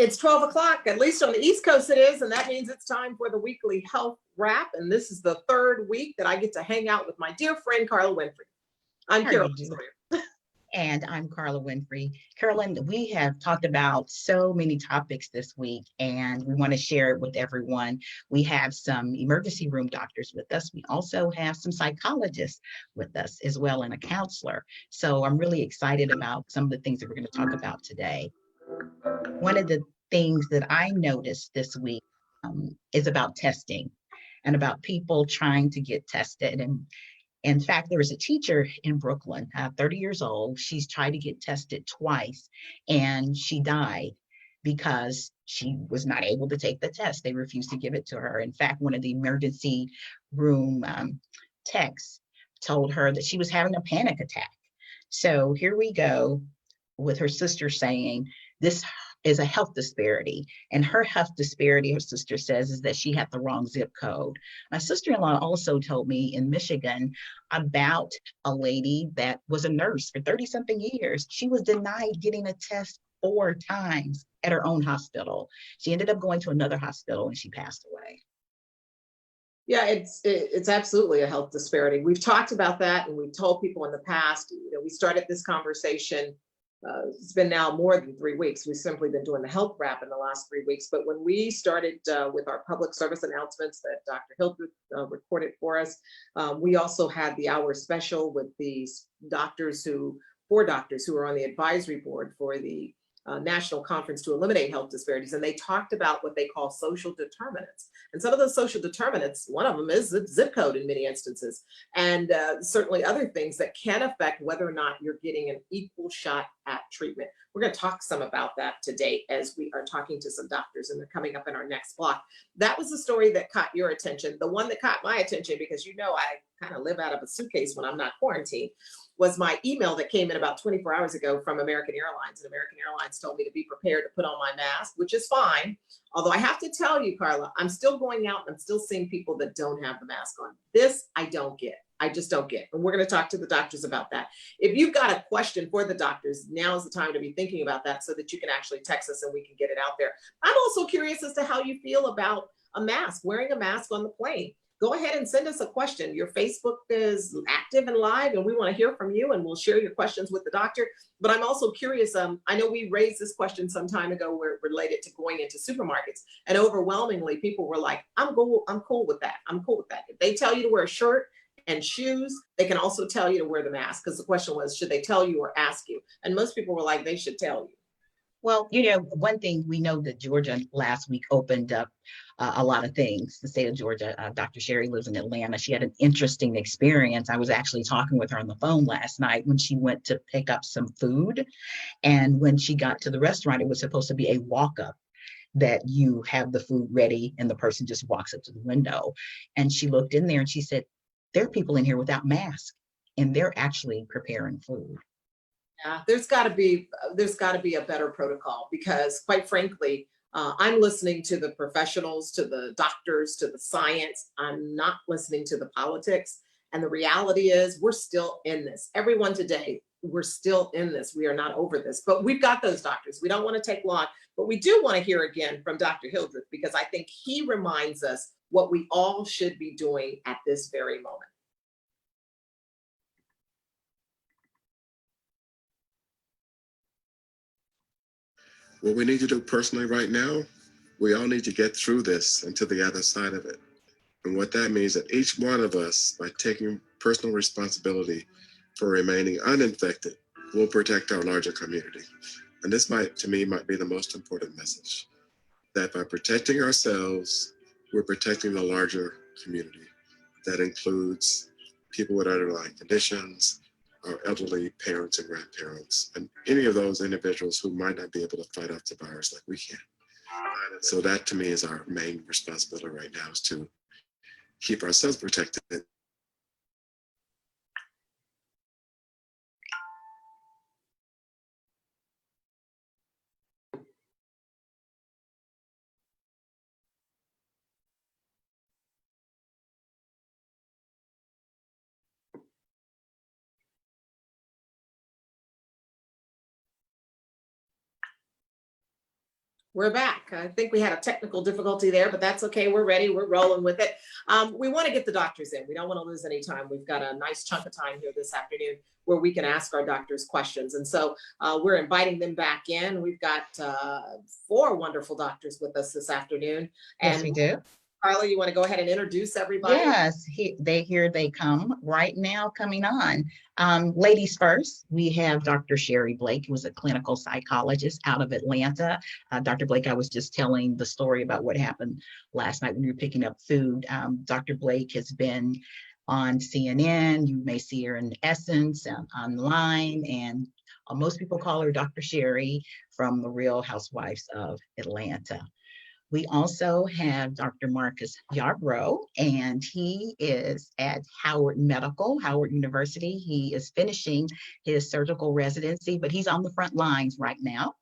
It's 12 o'clock, at least on the East Coast it is, and that means it's time for the weekly health wrap. And this is the third week that I get to hang out with my dear friend, Carla Winfrey. I'm How are Carolyn you doing? Sawyer. And I'm Carla Winfrey. Carolyn, we have talked about so many topics this week, and we want to share it with everyone. We have some emergency room doctors with us. We also have some psychologists with us as well, and a counselor. So I'm really excited about some of the things that we're going to talk about today. One of the things that I noticed this week is about testing and about people trying to get tested. And in fact, there was a teacher in Brooklyn, 30 years old. She's tried to get tested twice and she died because she was not able to take the test. They refused to give it to her. In fact, one of the emergency room techs told her that she was having a panic attack. So here we go with her sister saying this is a health disparity. And her health disparity, her sister says, is that she had the wrong zip code. My sister-in-law also told me in Michigan about a lady that was a nurse for 30 something years. She was denied getting a test 4 times at her own hospital. She ended up going to another hospital and she passed away. Yeah, it's absolutely a health disparity. We've talked about that, and we've told people in the past. We started this conversation. It's been now more than 3 weeks. We've simply been doing the health wrap in the last 3 weeks. But when we started with our public service announcements that Dr. Hildreth recorded for us, we also had the hour special with these four doctors who are on the advisory board for the National Conference to Eliminate Health Disparities. And they talked about what they call social determinants. And some of those social determinants, one of them is the zip code in many instances, and certainly other things that can affect whether or not you're getting an equal shot at treatment. We're going to talk some about that today as we are talking to some doctors, and they're coming up in our next block. That was the story that caught your attention. The one that caught my attention, because I kind of live out of a suitcase when I'm not quarantined, was my email that came in about 24 hours ago from American Airlines. And American Airlines told me to be prepared to put on my mask, which is fine. Although I have to tell you, Carla, I'm still going out and I'm still seeing people that don't have the mask on. This I don't get. I just don't get. And we're going to talk to the doctors about that. If you've got a question for the doctors, now is the time to be thinking about that so that you can actually text us and we can get it out there. I'm also curious as to how you feel about a mask, wearing a mask on the plane. Go ahead and send us a question. Your Facebook is active and live, and we want to hear from you, and we'll share your questions with the doctor. But I'm also curious. I know we raised this question some time ago where it related to going into supermarkets, and overwhelmingly people were like, I'm cool with that. I'm cool with that. If they tell you to wear a shirt and shoes, they can also tell you to wear the mask, because the question was, should they tell you or ask you? And most people were like, they should tell you. Well, one thing we know that Georgia last week opened up a lot of things. The state of Georgia, Dr. Sherry lives in Atlanta. She had an interesting experience. I was actually talking with her on the phone last night when she went to pick up some food. And when she got to the restaurant, it was supposed to be a walk-up, that you have the food ready and the person just walks up to the window. And she looked in there and she said, there are people in here without masks and they're actually preparing food. Yeah, there's got to be a better protocol, because quite frankly, I'm listening to the professionals, to the doctors, to the science. I'm not listening to the politics. And the reality is we're still in this. Everyone today, we're still in this. We are not over this, but we've got those doctors. We don't want to take long, but we do want to hear again from Dr. Hildreth, because I think he reminds us what we all should be doing at this very moment. What we need to do personally right now, we all need to get through this and to the other side of it. And what that means that each one of us, by taking personal responsibility for remaining uninfected, will protect our larger community. And this to me, might be the most important message, that by protecting ourselves, we're protecting the larger community. That includes people with underlying conditions, our elderly parents and grandparents, and any of those individuals who might not be able to fight off the virus like we can. So that to me is our main responsibility right now, is to keep ourselves protected. We're back. I think we had a technical difficulty there, but that's okay. We're ready. We're rolling with it. We want to get the doctors in. We don't want to lose any time. We've got a nice chunk of time here this afternoon where we can ask our doctors questions. And so we're inviting them back in. We've got 4 wonderful doctors with us this afternoon. Yes, And we do. Carla, you want to go ahead and introduce everybody? Yes, here they come right now, coming on. Ladies first, we have Dr. Sherry Blake, who is a clinical psychologist out of Atlanta. Dr. Blake, I was just telling the story about what happened last night when you were picking up food. Dr. Blake has been on CNN. You may see her in Essence online, and most people call her Dr. Sherry from the Real Housewives of Atlanta. We also have Dr. Marcus Yarbrough, and he is at Howard University. He is finishing his surgical residency, but he's on the front lines right now.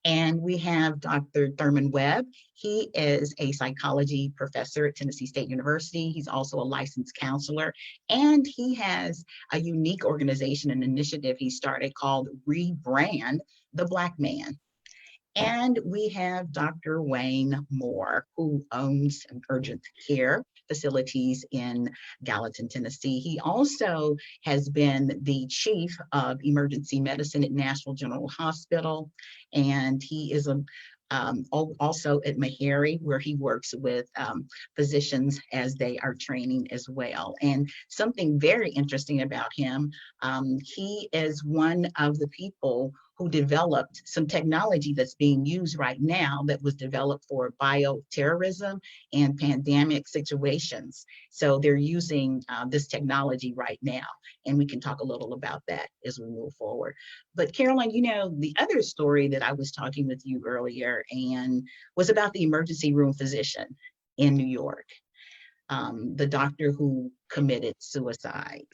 And we have Dr. Thurman Webb. He is a psychology professor at Tennessee State University. He's also a licensed counselor, and he has a unique organization and initiative he started called Rebrand the Black Man. And we have Dr. Wayne Moore, who owns urgent care facilities in Gallatin, Tennessee. He also has been the chief of emergency medicine at Nashville General Hospital, and he is also at Meharry, where he works with physicians as they are training as well. And something very interesting about him, he is one of the people who developed some technology that's being used right now that was developed for bioterrorism and pandemic situations. So they're using this technology right now, and we can talk a little about that as we move forward. But Caroline, you know, the other story that I was talking with you earlier and was about the emergency room physician in New York, the doctor who committed suicide.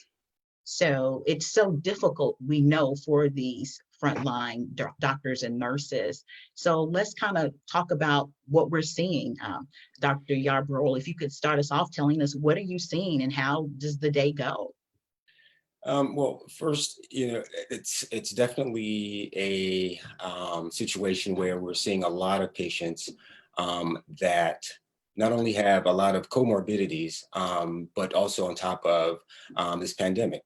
So it's so difficult, we know, for these frontline doctors and nurses. So let's kind of talk about what we're seeing. Dr. Yarbrough, if you could start us off telling us, what are you seeing and how does the day go? Well, first, you know, it's definitely a situation where we're seeing a lot of patients that not only have a lot of comorbidities, but also on top of this pandemic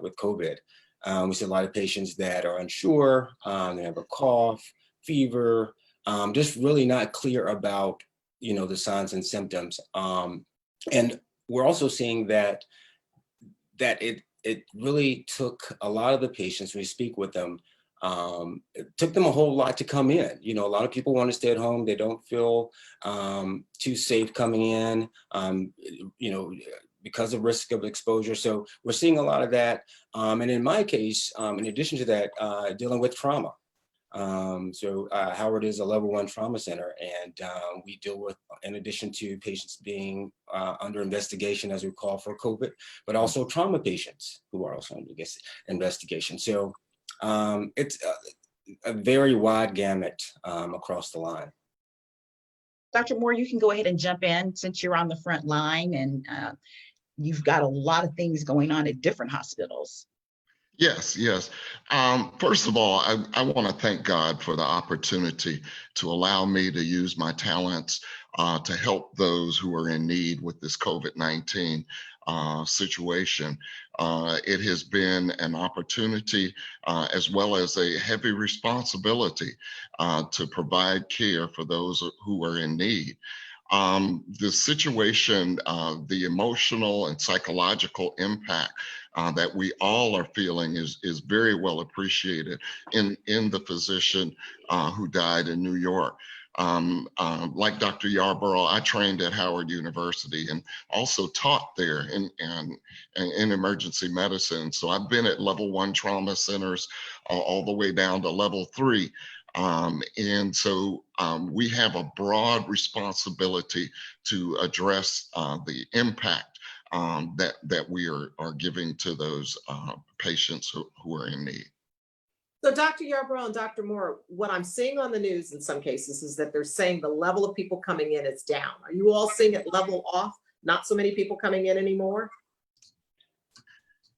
with COVID. We see a lot of patients that are unsure, they have a cough, fever, just really not clear about, you know, the signs and symptoms. And we're also seeing that it really took a lot of the patients, when we speak with them, it took them a whole lot to come in. You know, a lot of people want to stay at home. They don't feel too safe coming in, you know, because of risk of exposure. So we're seeing a lot of that. And in my case, in addition to that, dealing with trauma. So Howard is a level 1 trauma center, and we deal with, in addition to patients being under investigation, as we call for COVID, but also trauma patients who are also under investigation. So it's a very wide gamut across the line. Dr. Moore, you can go ahead and jump in since you're on the front line and you've got a lot of things going on at different hospitals. Yes. First of all, I want to thank God for the opportunity to allow me to use my talents to help those who are in need with this COVID-19 situation. It has been an opportunity as well as a heavy responsibility to provide care for those who are in need. The situation, the emotional and psychological impact that we all are feeling is very well appreciated in the physician who died in New York. Like Dr. Yarbrough, I trained at Howard University and also taught there in emergency medicine. So I've been at level 1 trauma centers all the way down to level 3. And so we have a broad responsibility to address the impact that we are giving to those patients who are in need. So Dr. Yarbrough and Dr. Moore, what I'm seeing on the news in some cases is that they're saying the level of people coming in is down. Are you all seeing it level off? Not so many people coming in anymore?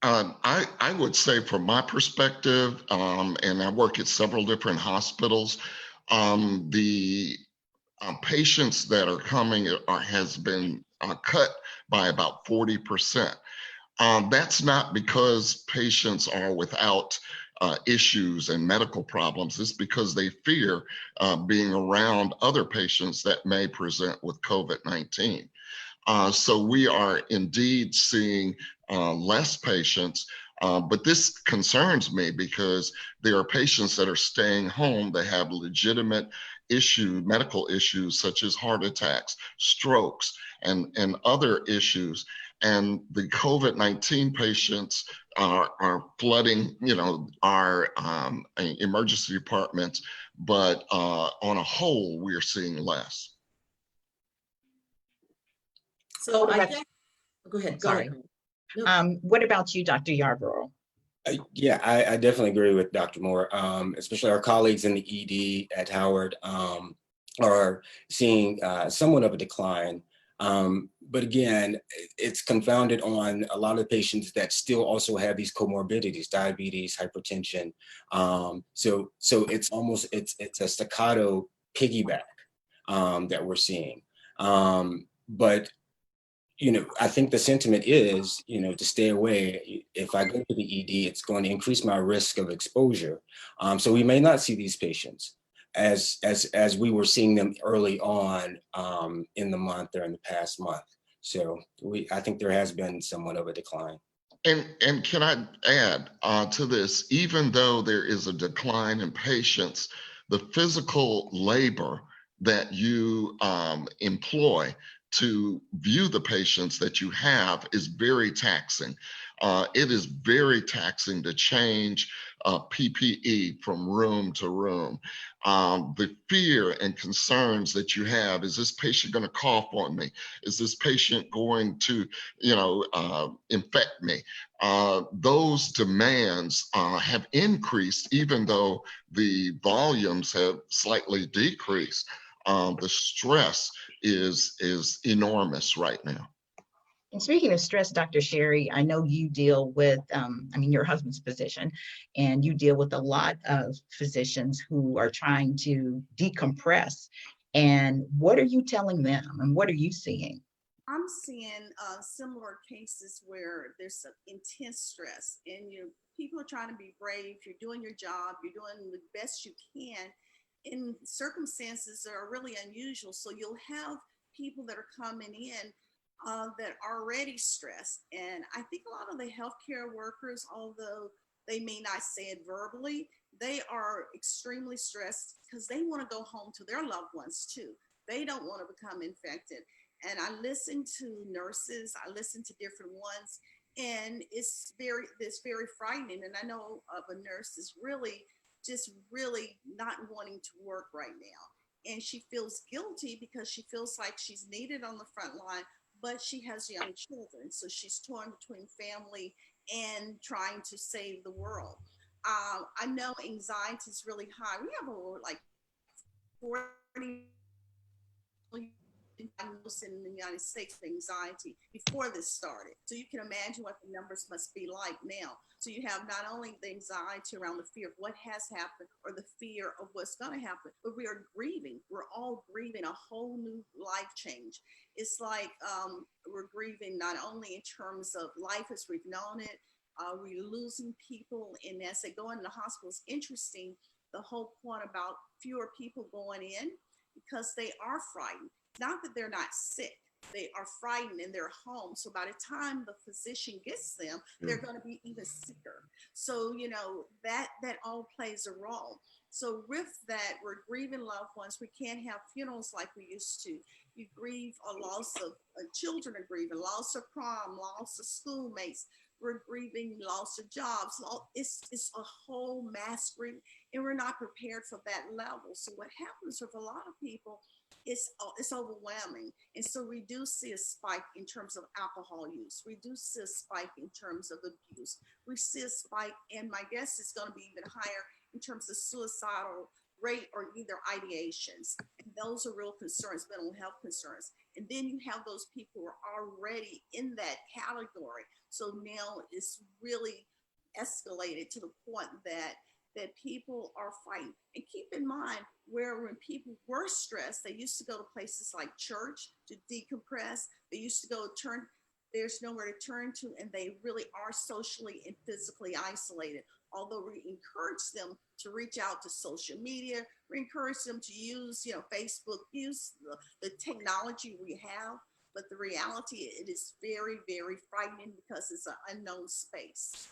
I would say from my perspective, and I work at several different hospitals, The patients that are coming has been cut by about 40%. That's not because patients are without issues and medical problems. It's because they fear being around other patients that may present with COVID-19. So we are indeed seeing less patients, but this concerns me because there are patients that are staying home that have legitimate medical issues such as heart attacks, strokes, and other issues. And the COVID-19 patients are flooding, our emergency departments, but on a whole, we are seeing less. So I Okay. think, go ahead. Sorry. No. What about you, Dr. Yarborough? Yeah, I definitely agree with Dr. Moore, especially our colleagues in the ED at Howard are seeing somewhat of a decline. But again, it's confounded on a lot of patients that still also have these comorbidities, diabetes, hypertension. So it's a staccato piggyback that we're seeing. But I think the sentiment is, to stay away. If I go to the ED, it's going to increase my risk of exposure. So we may not see these patients as we were seeing them early on in the month or in the past month. So I think there has been somewhat of a decline. And can I add to this, even though there is a decline in patients, the physical labor that you employ to view the patients that you have is very taxing. It is very taxing to change PPE from room to room. The fear and concerns that you have, is this patient going to cough on me? Is this patient going to, infect me? Those demands have increased, even though the volumes have slightly decreased. The stress is enormous right now. And speaking of stress, Dr. Sherry, I know you deal with, your husband's physician, and you deal with a lot of physicians who are trying to decompress. And what are you telling them, and what are you seeing? I'm seeing similar cases where there's some intense stress, and people are trying to be brave. You're doing your job, you're doing the best you can in circumstances that are really unusual. So you'll have people that are coming in that are already stressed. And I think a lot of the healthcare workers, although they may not say it verbally, they are extremely stressed because they want to go home to their loved ones too. They don't want to become infected. And I listen to nurses, I listen to different ones, and it's very frightening. And I know of a nurse is really not wanting to work right now. And she feels guilty because she feels like she's needed on the front line, but she has young children. So she's torn between family and trying to save the world. I know anxiety is really high. We have over like 40 diagnosed in the United States with anxiety before this started. So you can imagine what the numbers must be like now. So you have not only the anxiety around the fear of what has happened or the fear of what's going to happen, but we are grieving. We're all grieving a whole new life change. It's like we're grieving not only in terms of life as we've known it, we're losing people, and as they go into the hospital, it's interesting, the whole point about fewer people going in because they are frightened. Not that they're not sick, they are frightened in their home. So by the time the physician gets them, they're going to be even sicker. So, that all plays a role. So with that, we're grieving loved ones. We can't have funerals like we used to. You grieve a loss of children are grieving, loss of prom, loss of schoolmates. We're grieving loss of jobs. It's a whole mass grief, and we're not prepared for that level. So what happens with a lot of people, it's overwhelming. And so we do see a spike in terms of alcohol use. We do see a spike in terms of abuse. We see a spike, and my guess is going to be even higher in terms of suicidal rate or either ideations. And those are real concerns, mental health concerns. And then you have those people who are already in that category. So now it's really escalated to the point that that people are fighting. And keep in mind, where when people were stressed, they used to go to places like church to decompress. They used to go turn, there's nowhere to turn to, and they really are socially and physically isolated. Although we encourage them to reach out to social media, we encourage them to use, Facebook, use the technology we have. But the reality, it is very, very frightening because it's an unknown space.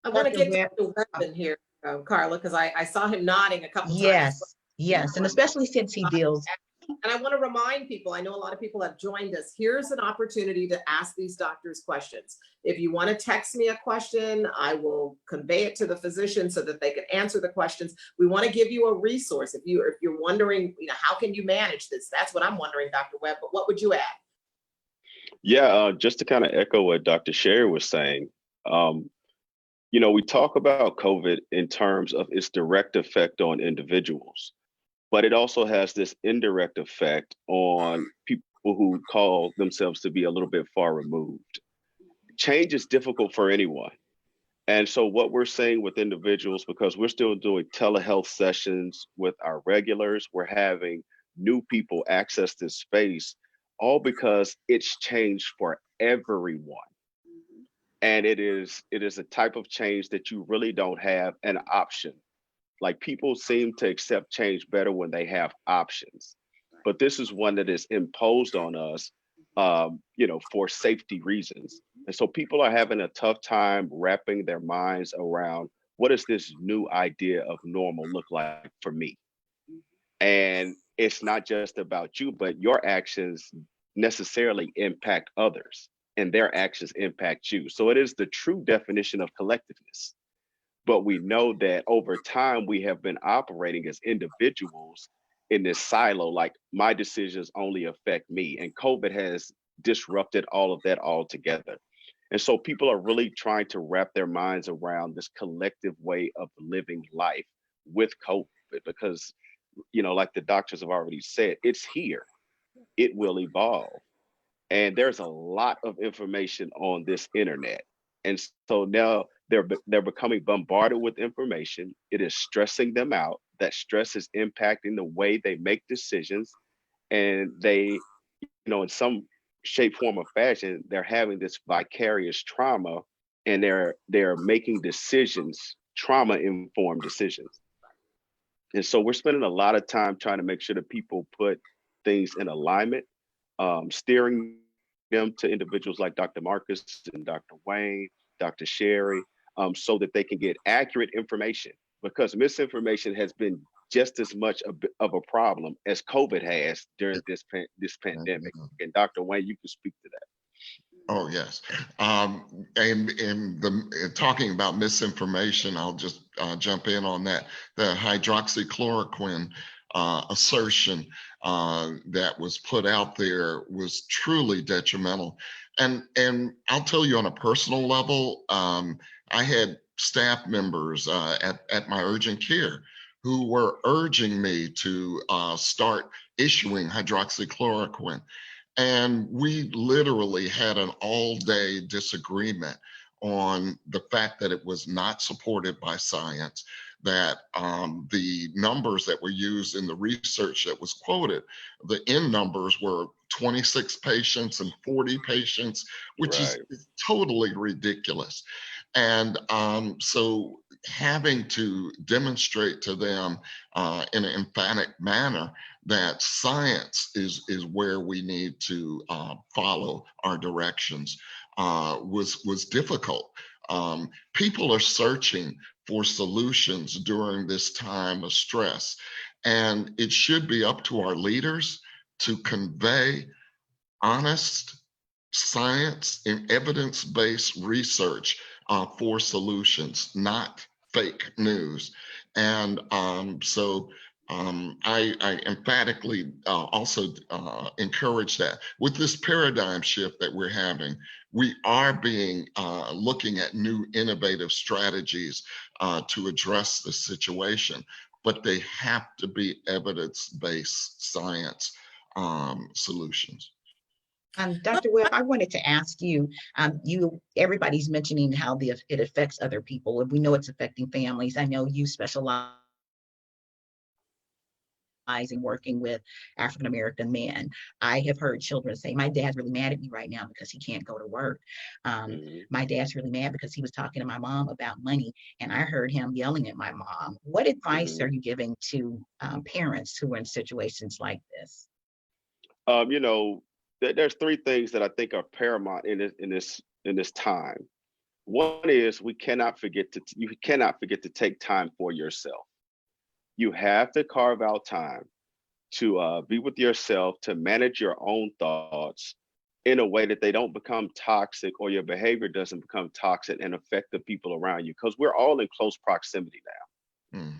I want to Dr. get Webb. Dr. Webb in here, Carla, because I saw him nodding a couple times. Yes, yes, and especially since he deals. And I want to remind people, I know a lot of people have joined us. Here's an opportunity to ask these doctors questions. If you want to text me a question, I will convey it to the physician so that they can answer the questions. We want to give you a resource. If you're wondering, how can you manage this? That's what I'm wondering, Dr. Webb, but what would you add? Yeah, just to kind of echo what Dr. Sherry was saying, we talk about COVID in terms of its direct effect on individuals, but it also has this indirect effect on people who call themselves to be a little bit far removed. Change is difficult for anyone. And so what we're saying with individuals, because we're still doing telehealth sessions with our regulars, we're having new people access this space, all because it's changed for everyone. And it is a type of change that you really don't have an option. Like, people seem to accept change better when they have options, but this is one that is imposed on us, for safety reasons. And so people are having a tough time wrapping their minds around, what does this new idea of normal look like for me? And it's not just about you, but your actions necessarily impact others, and their actions impact you. So it is the true definition of collectiveness. But we know that over time, we have been operating as individuals in this silo, like, my decisions only affect me. And COVID has disrupted all of that altogether. And so people are really trying to wrap their minds around this collective way of living life with COVID, because, like the doctors have already said, it's here. It will evolve. And there's a lot of information on this internet. And so now they're becoming bombarded with information. It is stressing them out. That stress is impacting the way they make decisions. And they, in some shape, form, or fashion, they're having this vicarious trauma, and they're making decisions, trauma-informed decisions. And so we're spending a lot of time trying to make sure that people put things in alignment, steering them to individuals like Dr. Marcus and Dr. Wayne, Dr. Sherry, so that they can get accurate information, because misinformation has been just as much of a problem as COVID has during this pandemic. And Dr. Wayne, you can speak to that. Oh, yes. And talking about misinformation, I'll just jump in on that. The hydroxychloroquine assertion that was put out there was truly detrimental. And I'll tell you, on a personal level, I had staff members at my urgent care who were urging me to start issuing hydroxychloroquine. And we literally had an all-day disagreement on the fact that it was not supported by science, that the numbers that were used in the research that was quoted, the N numbers were 26 patients and 40 patients, which is totally ridiculous. And so having to demonstrate to them in an emphatic manner that science is where we need to follow our directions was difficult. People are searching for solutions during this time of stress, and it should be up to our leaders to convey honest science and evidence-based research for solutions, not fake news. And so I emphatically also encourage that. With this paradigm shift that we're having, we are looking at new innovative strategies to address the situation, but they have to be evidence-based science solutions. Dr. Webb, I wanted to ask you, everybody's mentioning how it affects other people, and we know it's affecting families. I know you specialize in working with African American men. I have heard children say, my dad's really mad at me right now because he can't go to work. Mhm. My dad's really mad because he was talking to my mom about money, and I heard him yelling at my mom. What advice are you giving to parents who are in situations like this? You know, there's three things that I think are paramount in this time. One is you cannot forget to take time for yourself. You have to carve out time to be with yourself, to manage your own thoughts in a way that they don't become toxic or your behavior doesn't become toxic and affect the people around you, because we're all in close proximity now. Mm.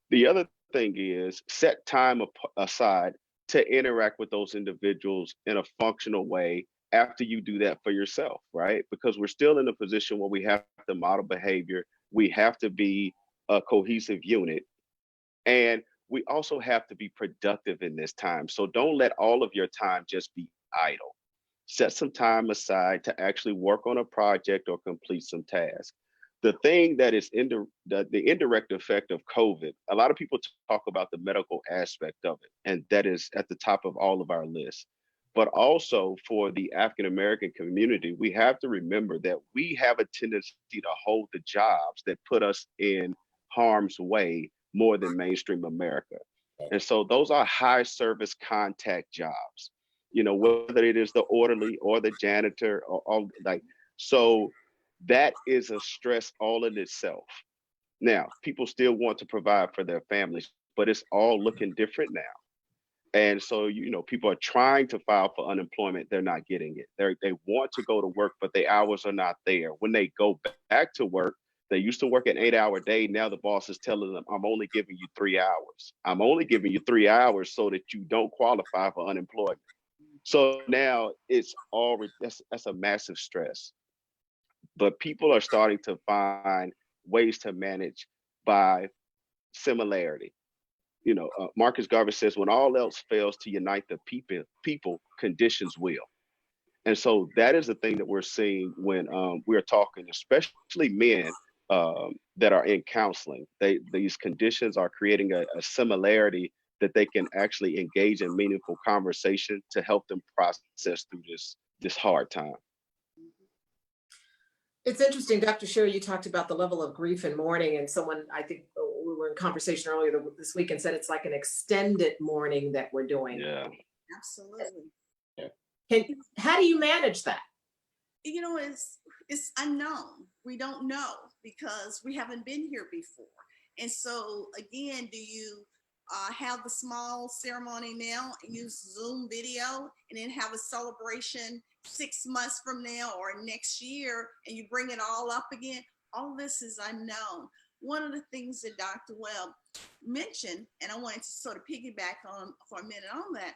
The other thing is set time aside to interact with those individuals in a functional way after you do that for yourself, right? Because we're still in a position where we have to model behavior, we have to be a cohesive unit, and we also have to be productive in this time. So don't let all of your time just be idle. Set some time aside to actually work on a project or complete some task. The thing that is the indirect effect of COVID, a lot of people talk about the medical aspect of it, and that is at the top of all of our lists. But also for the African American community, we have to remember that we have a tendency to hold the jobs that put us in harm's way more than mainstream America. And so those are high service contact jobs, whether it is the orderly or the janitor or all like, so that is a stress all in itself. Now, people still want to provide for their families, but it's all looking different now. And so, people are trying to file for unemployment. They're not getting it. They want to go to work, but the hours are not there. When they go back to work, they used to work an 8-hour day. Now the boss is telling them, I'm only giving you 3 hours. I'm only giving you 3 hours so that you don't qualify for unemployment. So now that's a massive stress. But people are starting to find ways to manage by similarity. Marcus Garvey says, when all else fails to unite the people, conditions will. And so that is the thing that we're seeing when we're talking, especially men that are in counseling. These conditions are creating a similarity that they can actually engage in meaningful conversation to help them process through this hard time. It's interesting, Dr. Sherry, you talked about the level of grief and mourning, and someone, I think we were in conversation earlier this week and said it's like an extended mourning that we're doing. Yeah. Absolutely. How do you manage that? It's unknown. We don't know because we haven't been here before. And so again, do you have the small ceremony now and use Zoom video and then have a celebration 6 months from now or next year and you bring it all up again? All this is unknown. One of the things that Dr. Webb mentioned, and I wanted to sort of piggyback on for a minute on that,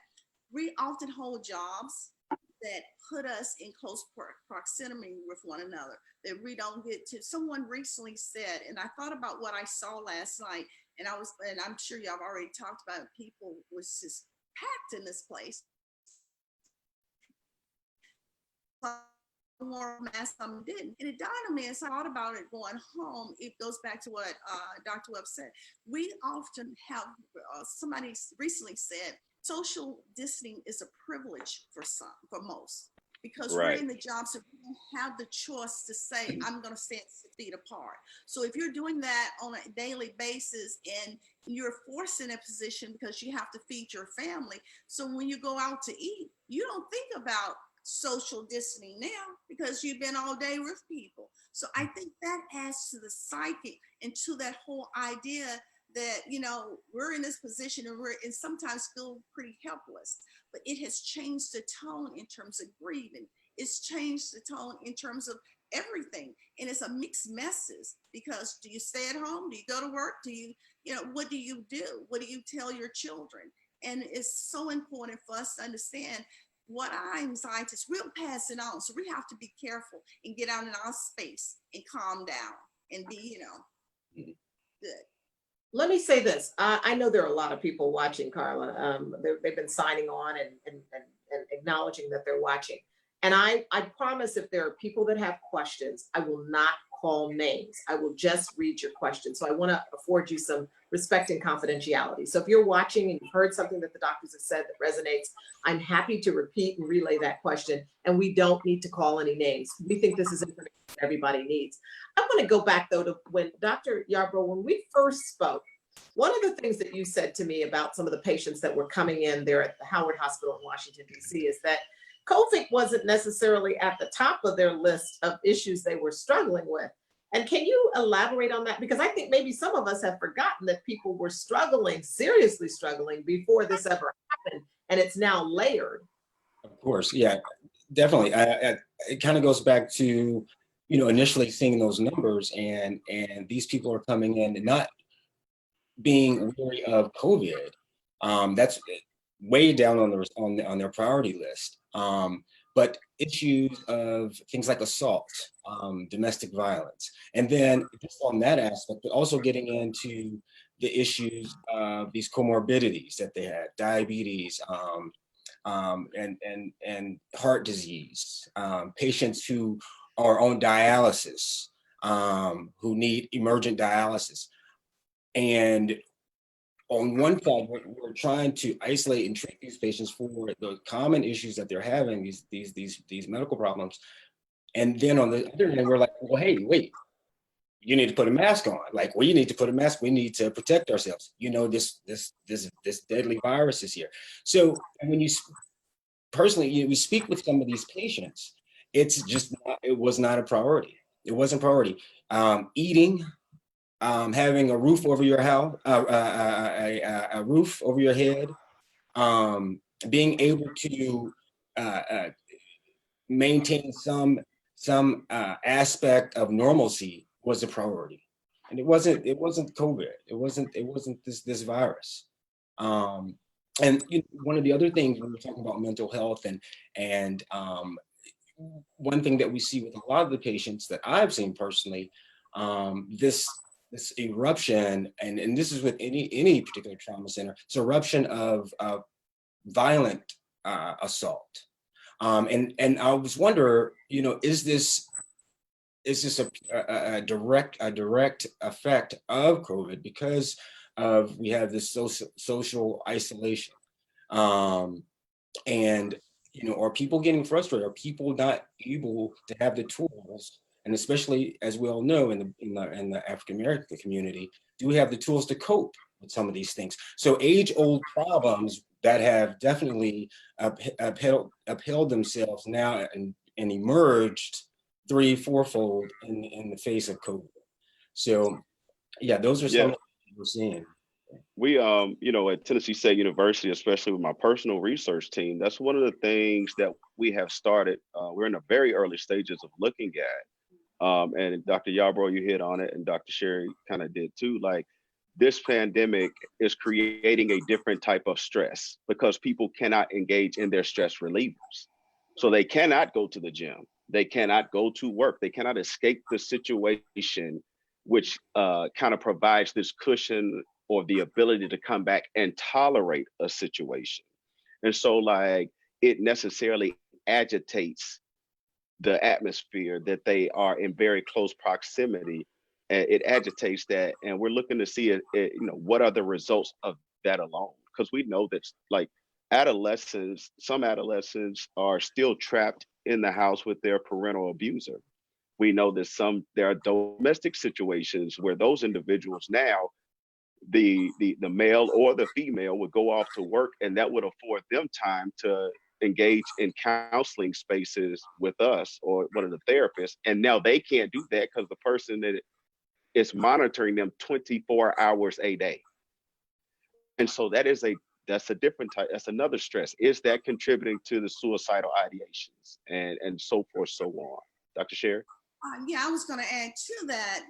we often hold jobs that put us in close proximity with one another, that we don't get to. Someone recently said, and I thought about what I saw last night, and I'm sure y'all have already talked about it, people was just packed in this place. More mask, some didn't. And it dawned on me as I thought about it going home. It goes back to what Dr. Webb said. We often have, somebody recently said, social distancing is a privilege for most, because Right. we're in the jobs that we don't have the choice to say, I'm going to stand 6 feet apart. So if you're doing that on a daily basis and you're forced in a position because you have to feed your family. So when you go out to eat, you don't think about social distancing now because you've been all day with people. So I think that adds to the psyche and to that whole idea that, we're in this position and sometimes feel pretty helpless, but it has changed the tone in terms of grieving. It's changed the tone in terms of everything. And it's a mixed message because do you stay at home? Do you go to work? What do you do? What do you tell your children? And it's so important for us to understand what our anxieties, we'll pass it on. So we have to be careful and get out in our space and calm down and be, good. Let me say this. I know there are a lot of people watching, Carla. They've been signing on and and acknowledging that they're watching. And I promise if there are people that have questions, I will not call names. I will just read your question. So I want to afford you some respect and confidentiality. So if you're watching and you've heard something that the doctors have said that resonates, I'm happy to repeat and relay that question. And we don't need to call any names. We think this is information everybody needs. I want to go back though to when Dr. Yarbrough, when we first spoke, one of the things that you said to me about some of the patients that were coming in there at the Howard Hospital in Washington, D.C. is that COVID wasn't necessarily at the top of their list of issues they were struggling with. And can you elaborate on that? Because I think maybe some of us have forgotten that people were struggling, seriously struggling before this ever happened, and it's now layered. Of course, yeah, definitely. It kind of goes back to, initially seeing those numbers, and these people are coming in and not being wary of COVID. That's way down on their priority list. But issues of things like assault, domestic violence, and then just on that aspect, but also getting into the issues of these comorbidities that they had, diabetes, and heart disease, patients who are on dialysis, who need emergent dialysis. And on one side, we're trying to isolate and treat these patients for the common issues that they're having, these medical problems. And then on the other hand, we're like, well, hey, wait, you need to put a mask on. Like, well, you need to put a mask. We need to protect ourselves. This deadly virus is here. So when you personally, we speak with some of these patients, it was not a priority. It wasn't a priority. Eating, having a roof over your house, a roof over your head, being able to maintain some aspect of normalcy was a priority, and it wasn't COVID. It wasn't this virus. And one of the other things when we're talking about mental health and one thing that we see with a lot of the patients that I've seen personally, this eruption, and this is with any particular trauma center, it's eruption of violent assault. And I was wondering, is this a direct effect of COVID because of we have this social isolation, and are people getting frustrated? Are people not able to have the tools? And especially, as we all know, in the African American community, do we have the tools to cope with some of these things? So age-old problems that have definitely upheld themselves now and emerged 3-4-fold in the face of COVID. So yeah, those are some of the things we're seeing. We, at Tennessee State University, especially with my personal research team, that's one of the things that we have started. We're in the very early stages of looking at. And Dr. Yarbrough, you hit on it, and Dr. Sherry kind of did too. Like, this pandemic is creating a different type of stress because people cannot engage in their stress relievers. So they cannot go to the gym. They cannot go to work. They cannot escape the situation, which kind of provides this cushion or the ability to come back and tolerate a situation. And so, like, it necessarily agitates the atmosphere that they are in very close proximity. And it agitates that, and we're looking to see what are the results of that alone, because we know that, like, some adolescents are still trapped in the house with their parental abuser. We know that there are domestic situations where those individuals now, the male or the female, would go off to work, and that would afford them time to engage in counseling spaces with us or one of the therapists. And now they can't do that because the person that is monitoring them 24 hours a day. And so that's a different type, that's another stress. Is that contributing to the suicidal ideations and so forth, so on? Dr. Sherry? Yeah, I was going to add to that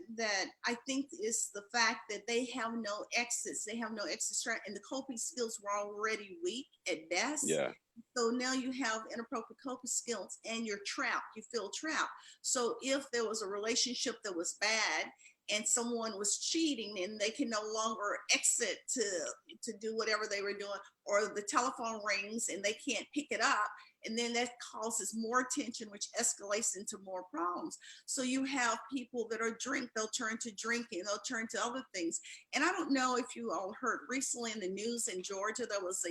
I think it's the fact that they have no exits. They have no exit strategy, and the coping skills were already weak at best. Yeah. So now you have inappropriate coping skills and you're trapped. You feel trapped. So if there was a relationship that was bad and someone was cheating and they can no longer exit to do whatever they were doing, or the telephone rings and they can't pick it up. And then that causes more tension, which escalates into more problems. So you have people that are they'll turn to drinking, they'll turn to other things. And I don't know if you all heard recently in the news in Georgia, there was I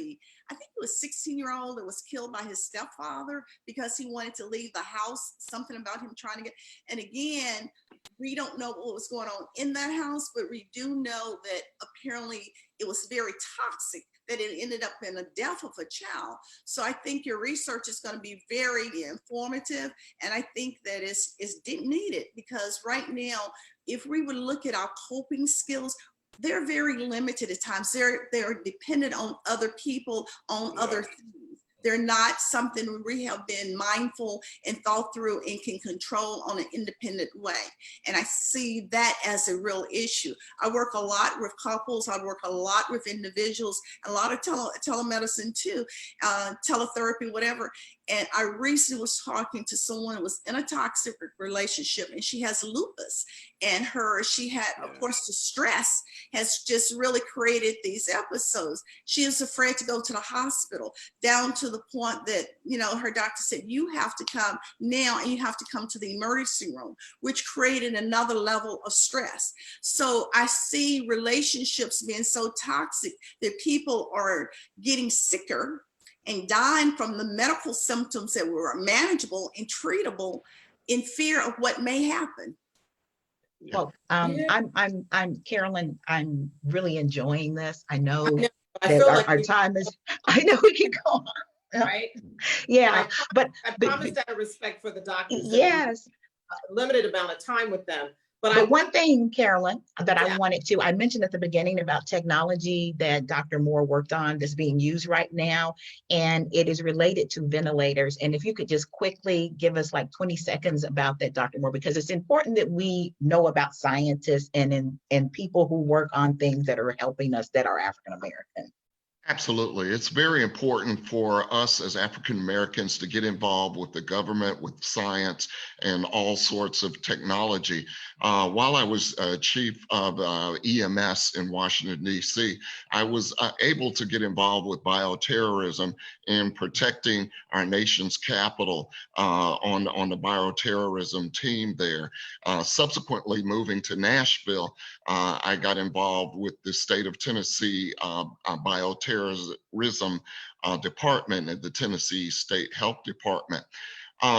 think it was 16-year-old that was killed by his stepfather because he wanted to leave the house, something about him trying to get, and again, we don't know what was going on in that house, but we do know that apparently it was very toxic, that it ended up in the death of a child. So I think your research is going to be very informative. And I think that it's needed, because right now, if we would look at our coping skills, they're very limited at times. They're dependent on other people, on other things. They're not something we have been mindful and thought through and can control on an independent way. And I see that as a real issue. I work a lot with couples. I work a lot with individuals, a lot of telemedicine too, teletherapy, whatever. And I recently was talking to someone who was in a toxic relationship, and she has lupus, and she had, of course, the stress has just really created these episodes. She is afraid to go to the hospital, down to the point that, her doctor said, you have to come now and you have to come to the emergency room, which created another level of stress. So I see relationships being so toxic that people are getting sicker and dying from the medical symptoms that were manageable and treatable in fear of what may happen. Well, Yeah. I'm Carolyn, I'm really enjoying this. I know I that feel our, like our time is, I know we can go on. right. Yeah, but I promised out of respect for the doctors. that we yes. a limited amount of time with them. But But one thing, Carolyn, that I Yeah. I mentioned at the beginning about technology that Dr. Moore worked on that's being used right now, and it is related to ventilators. And if you could just quickly give us like 20 seconds about that, Dr. Moore, because it's important that we know about scientists and people who work on things that are helping us that are African American. Absolutely. It's very important for us as African Americans to get involved with the government, with science, and all sorts of technology. While I was chief of EMS in Washington, D.C., I was able to get involved with bioterrorism in protecting our nation's capital on the bioterrorism team there. Subsequently, moving to Nashville, I got involved with the state of Tennessee bioterrorism department at the Tennessee State Health Department.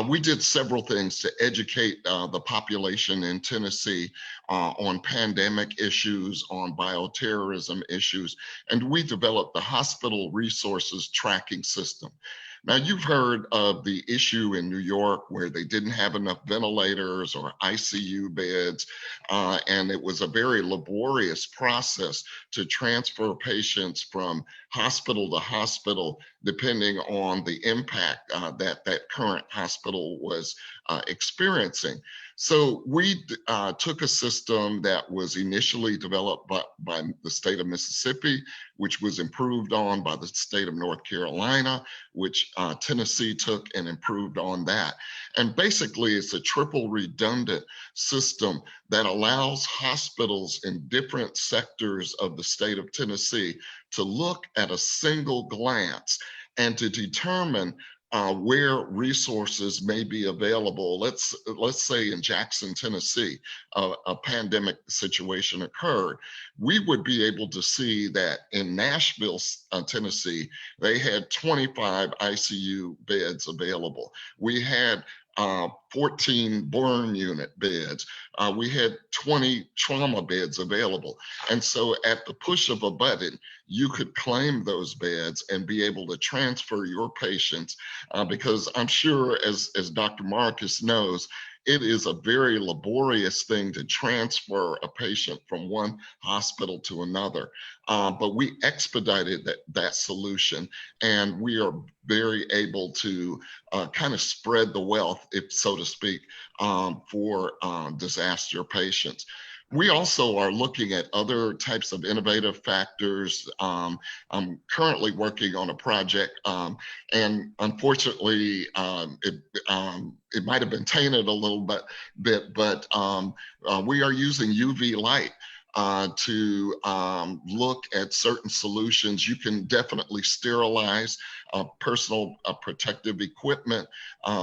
We did several things to educate the population in Tennessee on pandemic issues, on bioterrorism issues, and we developed the hospital resources tracking system. Now, you've heard of the issue in New York where they didn't have enough ventilators or ICU beds, and it was a very laborious process to transfer patients from hospital to hospital, depending on the impact that current hospital was experiencing. So we took a system that was initially developed by the state of Mississippi, which was improved on by the state of North Carolina, which Tennessee took and improved on that. And basically, it's a triple redundant system that allows hospitals in different sectors of the state of Tennessee to look at a single glance and to determine where resources may be available. Let's say in Jackson, Tennessee, a pandemic situation occurred. We would be able to see that in Nashville, Tennessee, they had 25 ICU beds available. We had 14 burn unit beds. We had 20 trauma beds available. And so at the push of a button, you could claim those beds and be able to transfer your patients because I'm sure, as Dr. Marcus knows, it is a very laborious thing to transfer a patient from one hospital to another. But we expedited that solution, and we are very able to kind of spread the wealth, if so to speak, for disaster patients. We also are looking at other types of innovative factors. I'm currently working on a project, and unfortunately, it might have been tainted a little bit, but we are using UV light to look at certain solutions. You can definitely sterilize personal protective equipment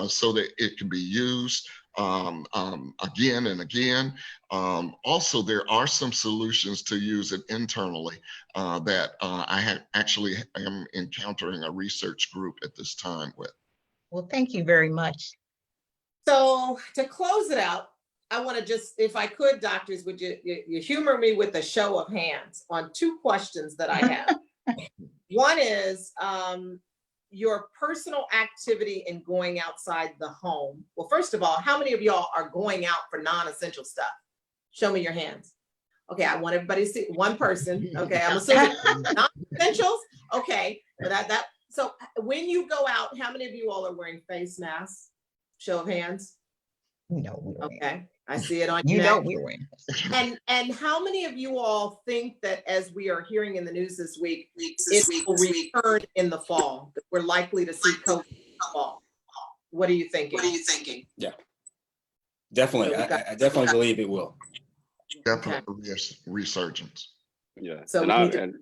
so that it can be used again and again. Also, there are some solutions to use it internally that I actually am encountering a research group at this time with. Well, thank you very much. So to close it out, I want to just, if I could, doctors, would you humor me with a show of hands on two questions that I have? One is your personal activity in going outside the home. Well, first of all, how many of y'all are going out for non-essential stuff? Show me your hands. Okay, I want everybody to see one person. Okay, I'm assuming non-essentials. Okay, so when you go out, how many of you all are wearing face masks? Show of hands. No, we're Okay, I see it on you your know neck. we're in. And how many of you all think that, as we are hearing in the news this week, it will return in the fall? That we're likely to see COVID in the fall. What are you thinking? Yeah, definitely. So I definitely believe it will. Definitely, yes, resurgence. Yeah, So we need to- and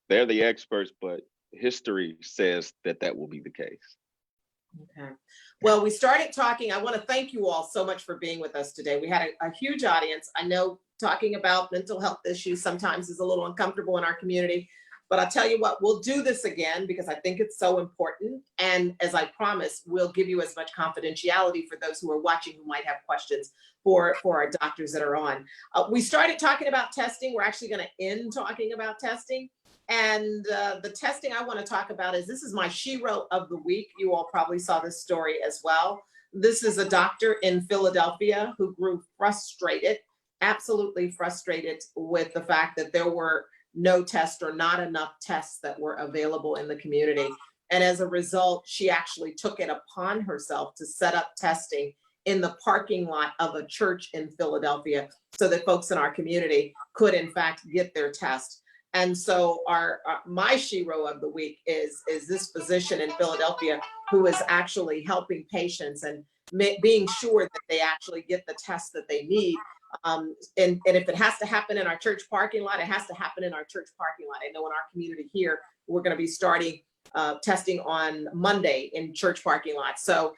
they're the experts, but history says that that will be the case. Okay. Well, we started talking. I want to thank you all so much for being with us today. We had a huge audience. I know talking about mental health issues sometimes is a little uncomfortable in our community, but I'll tell you what, we'll do this again because I think it's so important. And as I promised, we'll give you as much confidentiality for those who are watching who might have questions for our doctors that are on. We started talking about testing. We're actually going to end talking about testing. And the testing I want to talk about is, this is my shero of the week. You all probably saw this story as well. This is a doctor in Philadelphia who grew frustrated, absolutely frustrated with the fact that there were no tests or not enough tests that were available in the community. And as a result, she actually took it upon herself to set up testing in the parking lot of a church in Philadelphia so that folks in our community could in fact get their test. And so my shero of the week is this physician in Philadelphia who is actually helping patients and being sure that they actually get the tests that they need. And if it has to happen in our church parking lot, it has to happen in our church parking lot. I know in our community here, we're going to be starting testing on Monday in church parking lots. So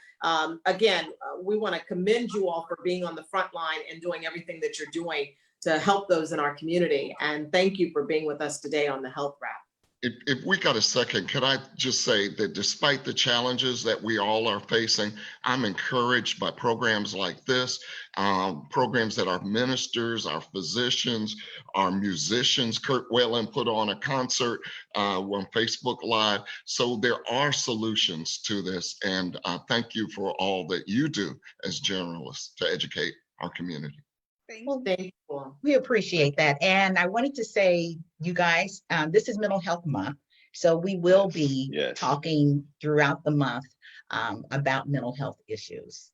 again, we want to commend you all for being on the front line and doing everything that you're doing to help those in our community. And thank you for being with us today on the Health Wrap. If we got a second, could I just say that despite the challenges that we all are facing, I'm encouraged by programs like this, programs that our ministers, our physicians, our musicians, Kurt Whalen put on a concert on Facebook Live. So there are solutions to this. And thank you for all that you do as journalists to educate our community. Well, Thank you all. we appreciate that. And I wanted to say, you guys, this is Mental Health Month. So we will be Yes. talking throughout the month about mental health issues.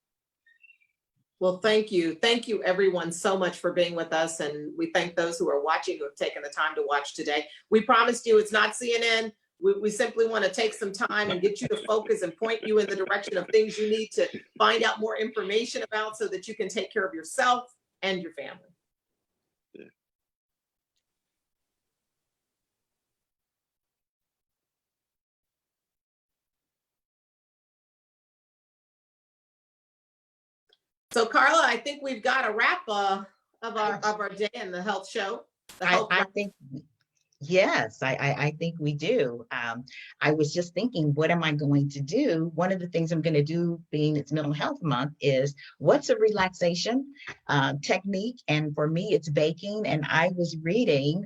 Well, thank you. Thank you everyone so much for being with us. And we thank those who are watching, who have taken the time to watch today. We promised you it's not CNN. We simply want to take some time and get you to focus and point you in the direction of things you need to find out more information about so that you can take care of yourself and your family. Yeah. So Carla, I think we've got a wrap of our day in the health show. The health I wrap. think, yes, I think we do. I was just thinking, what am I going to do? One of the things I'm going to do, being it's Mental Health Month, is what's a relaxation technique? And for me, it's baking. And I was reading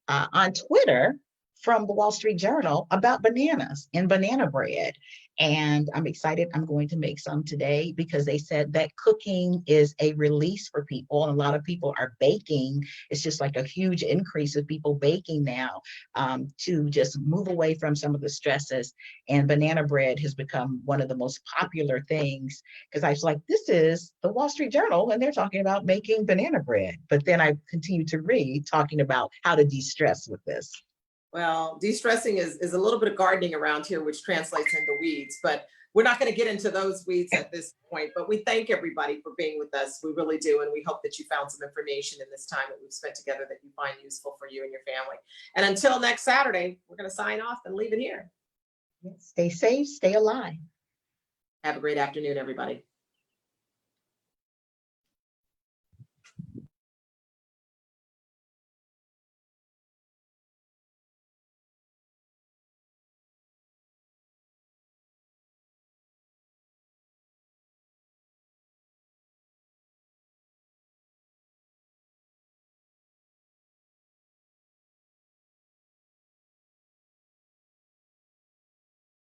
on Twitter from the Wall Street Journal about bananas and banana bread. And I'm excited. I'm going to make some today because they said that cooking is a release for people. And a lot of people are baking. It's just like a huge increase of people baking now to just move away from some of the stresses. And banana bread has become one of the most popular things because I was like, this is the Wall Street Journal and they're talking about making banana bread. But then I continue to read talking about how to de-stress with this. Well, de-stressing is a little bit of gardening around here, which translates into weeds, but we're not going to get into those weeds at this point. But we thank everybody for being with us. We really do. And we hope that you found some information in this time that we've spent together that you find useful for you and your family. And until next Saturday, we're going to sign off and leave it here. Stay safe, stay alive. Have a great afternoon, everybody.